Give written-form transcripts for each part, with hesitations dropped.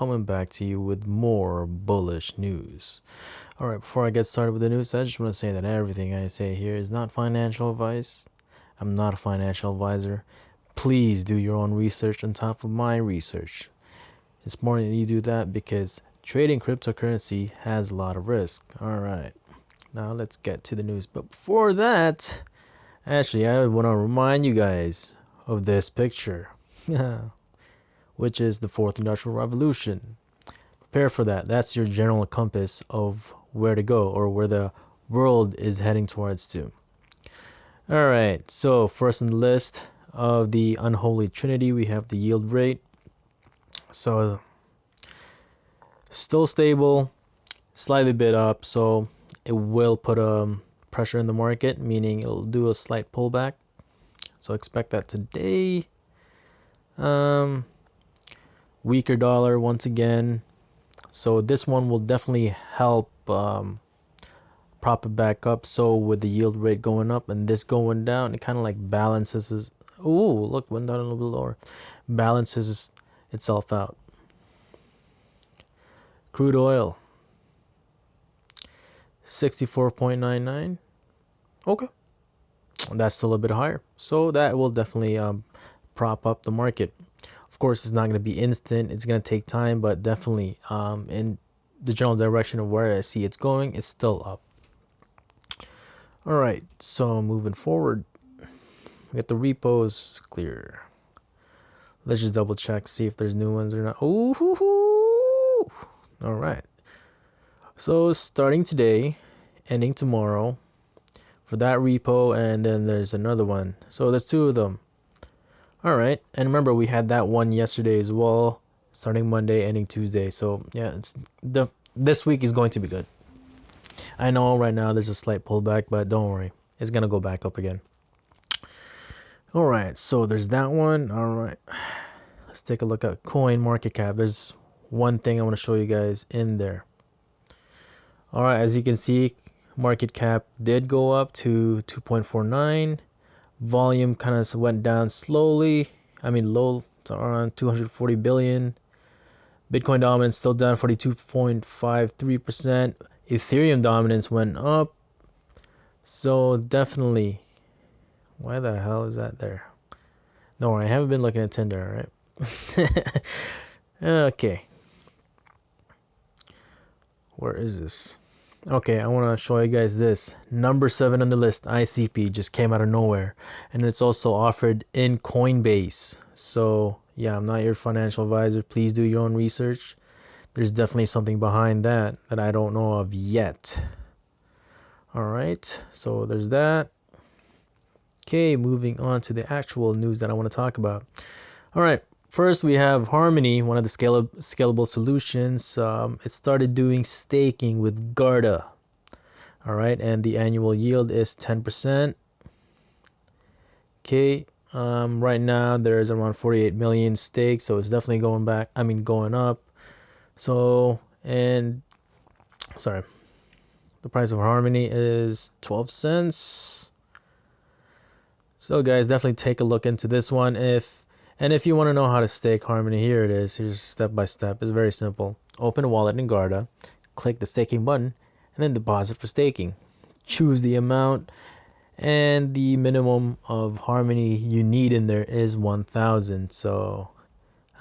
coming back to you with more bullish news. Alright, before I get started with the news, I just want to say that everything I say here is not financial advice. I'm not a financial advisor. Please do your own research on top of my research. It's important that you do that because trading cryptocurrency has a lot of risk. Alright, now let's get to the news. But before that, actually, I want to remind you guys of this picture, which is the fourth industrial revolution. Prepare for that. That's your general compass of where to go or where the world is heading towards to. Alright, so first on the list of the unholy trinity, we have the yield rate. So still stable, slightly bit up, so it will put pressure in the market, meaning it'll do a slight pullback. So expect that today. Weaker dollar once again. So this one will definitely help prop it back up. So with the yield rate going up and this going down, it kind of like balances. Oh, look, went down a little bit lower. Balances itself out. Crude oil, 64.99. Okay, that's still a bit higher. So that will definitely prop up the market. Of course, it's not going to be instant. It's going to take time, but definitely in the general direction of where I see it's going, it's still up. All right, so moving forward, we got the repos clear. Let's just double check, see if there's new ones or not. Ooh, all right. So starting today, ending tomorrow for that repo, and then there's another one. So there's two of them. All right, and remember we had that one yesterday as well, starting Monday, ending Tuesday. So yeah, this week is going to be good. I know right now there's a slight pullback, but don't worry, it's gonna go back up again. All right, so there's that one. All right, let's take a look at coin market cap. There's one thing I want to show you guys in there. All right, as you can see, market cap did go up to 2.49. Volume kind of went down slowly. Low to around 240 billion. Bitcoin dominance still down 42.53%. Ethereum dominance went up. So definitely, why the hell is that there? No, I haven't been looking at Tinder, right? Okay. Where is this? Okay, I want to show you guys this. Number 7 on the list, ICP, just came out of nowhere. And it's also offered in Coinbase. So, yeah, I'm not your financial advisor. Please do your own research. There's definitely something behind that I don't know of yet. Alright, so there's that. Okay, moving on to the actual news that I want to talk about. Alright, first we have Harmony, one of the scalable solutions. It started doing staking with Guarda. Alright, and the annual yield is 10%. Okay, right now there's around 48 million stakes, so it's definitely going up. So, and sorry, the price of Harmony is 12 cents. So guys, definitely take a look into this one. If you want to know how to stake Harmony, here it is. Here's step by step. It's very simple. Open a wallet in Guarda, click the staking button, and then deposit for staking. Choose the amount, and the minimum of Harmony you need in there is 1,000. So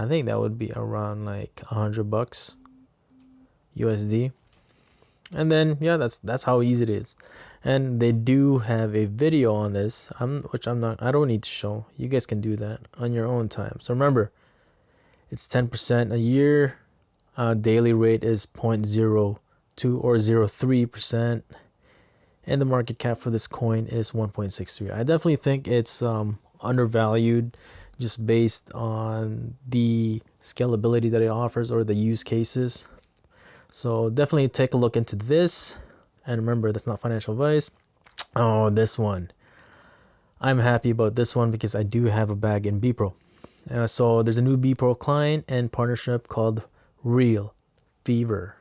I think that would be around like $100 USD. And then yeah, that's how easy it is. And they do have a video on this, I don't need to show. You guys can do that on your own time. So remember, it's 10% a year. Daily rate is 0.02 or 0.03%, and the market cap for this coin is 1.63. I definitely think it's undervalued just based on the scalability that it offers or the use cases. So definitely take a look into this. And remember, that's not financial advice. Oh, this one. I'm happy about this one because I do have a bag in BEPRO. So there's a new BEPRO client and partnership called RealFevr.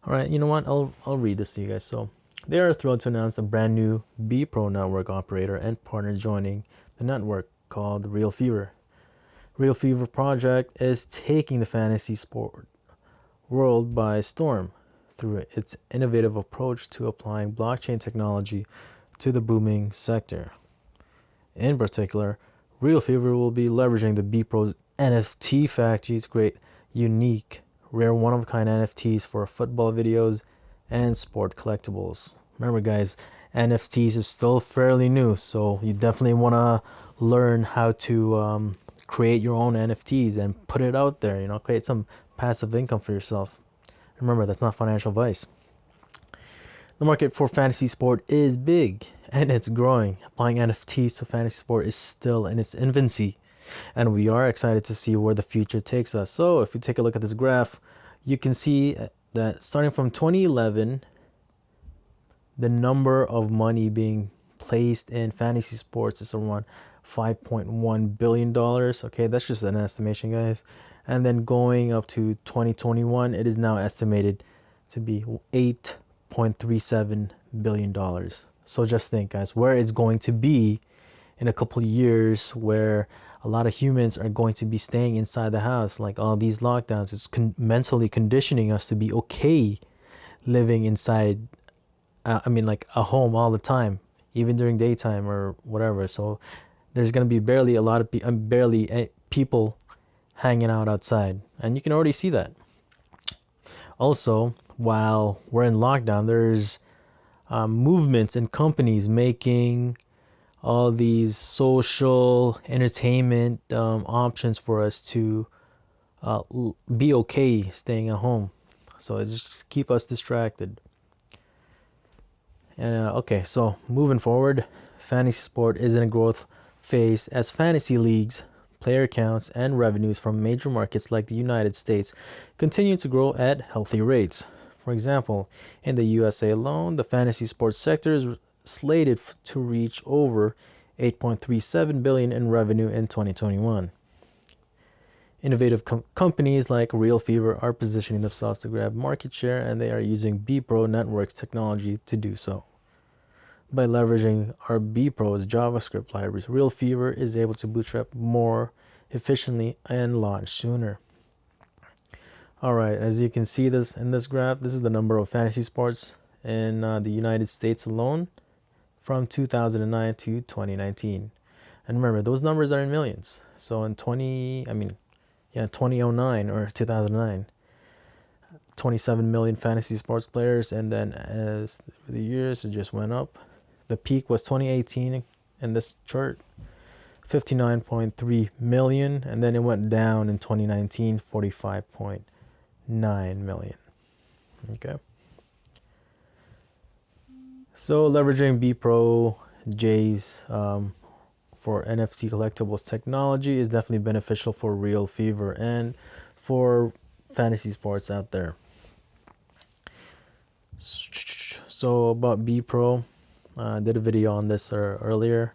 All right, you know what? I'll read this to you guys. So they are thrilled to announce a brand new BEPRO network operator and partner joining the network called RealFevr. RealFevr project is taking the fantasy sport world by storm through its innovative approach to applying blockchain technology to the booming sector. In particular, RealFevr will be leveraging the BEPRO's NFT factory to create unique, rare, one-of-a-kind NFTs for football videos and sport collectibles. Remember, guys, NFTs is still fairly new, so you definitely want to learn how to create your own NFTs and put it out there. Create some passive income for yourself. Remember, that's not financial advice. The market for fantasy sport is big and it's growing. Applying NFTs to fantasy sport is still in its infancy, and we are excited to see where the future takes us. So if you take a look at this graph, you can see that starting from 2011, the number of money being placed in fantasy sports is around $5.1 billion. Okay, that's just an estimation, guys. And then going up to 2021, it is now estimated to be $8.37 billion. So just think, guys, where it's going to be in a couple of years, where a lot of humans are going to be staying inside the house. Like all these lockdowns, it's mentally conditioning us to be okay living inside like a home all the time, even during daytime or whatever. So there's going to be barely people hanging out outside, and you can already see that. Also, while we're in lockdown, there's movements and companies making all these social entertainment options for us to be okay staying at home. So it just keep us distracted. And okay, so moving forward, fantasy sport is in a growth phase as fantasy leagues, player counts, and revenues from major markets like the United States continue to grow at healthy rates. For example, in the USA alone, the fantasy sports sector is slated to reach over $8.37 billion in revenue in 2021. Innovative companies like RealFevr are positioning themselves to grab market share, and they are using BEPRO Networks technology to do so. By leveraging our BEPRO's JavaScript libraries, RealFevr is able to bootstrap more efficiently and launch sooner. Alright, as you can see this in this graph, this is the number of fantasy sports in the United States alone from 2009 to 2019. And remember, those numbers are in millions. So in 2009 or 2009, 27 million fantasy sports players, and then as the years, it just went up. The peak was 2018 in this chart, 59.3 million, and then it went down in 2019, 45.9 million. Okay. So leveraging BEPRO J's for NFT collectibles technology is definitely beneficial for RealFevr and for fantasy sports out there. So about BEPRO, did a video on this earlier.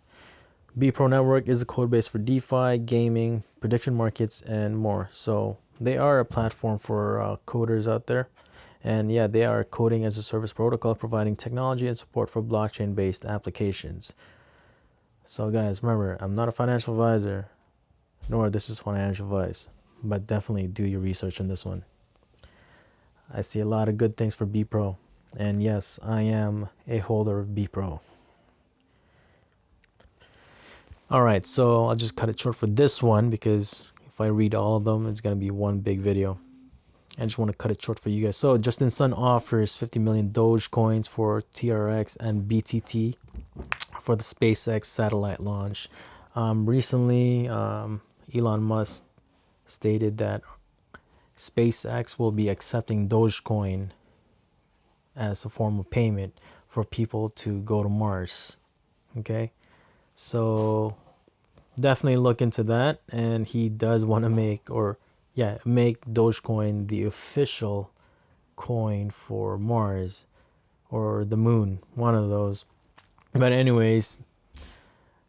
BEPRO Network is a code base for DeFi, gaming, prediction markets, and more. So they are a platform for coders out there. And yeah, they are coding as a service protocol, providing technology and support for blockchain-based applications. So guys, remember, I'm not a financial advisor, nor this is financial advice, but definitely do your research on this one. I see a lot of good things for BEPRO, and yes, I am a holder of BEPRO. Alright, so I'll just cut it short for this one, because if I read all of them, it's going to be one big video. I just want to cut it short for you guys. So Justin Sun offers 50 million Doge coins for TRX and BTT for the SpaceX satellite launch. Recently, Elon Musk stated that SpaceX will be accepting Dogecoin as a form of payment for people to go to Mars. Okay, so definitely look into that. And he does want to make Dogecoin the official coin for Mars or the moon, one of those. But anyways,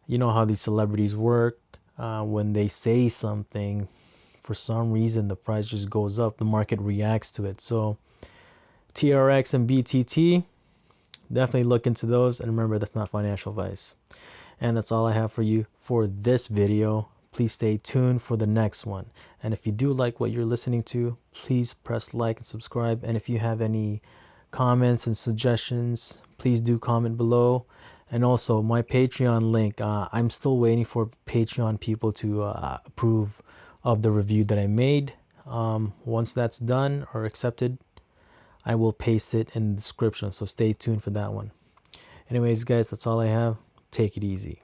you know how these celebrities work. When they say something, for some reason the price just goes up, the market reacts to it. So TRX and BTT, definitely look into those, and remember, that's not financial advice. And that's all I have for you for this video. please stay tuned for the next one. And if you do like what you're listening to, please press like and subscribe. And if you have any comments and suggestions, please do comment below. And also my Patreon link, I'm still waiting for Patreon people to approve of the review that I made. Once that's done or accepted, I will paste it in the description, so stay tuned for that one. Anyways, guys, that's all I have. Take it easy.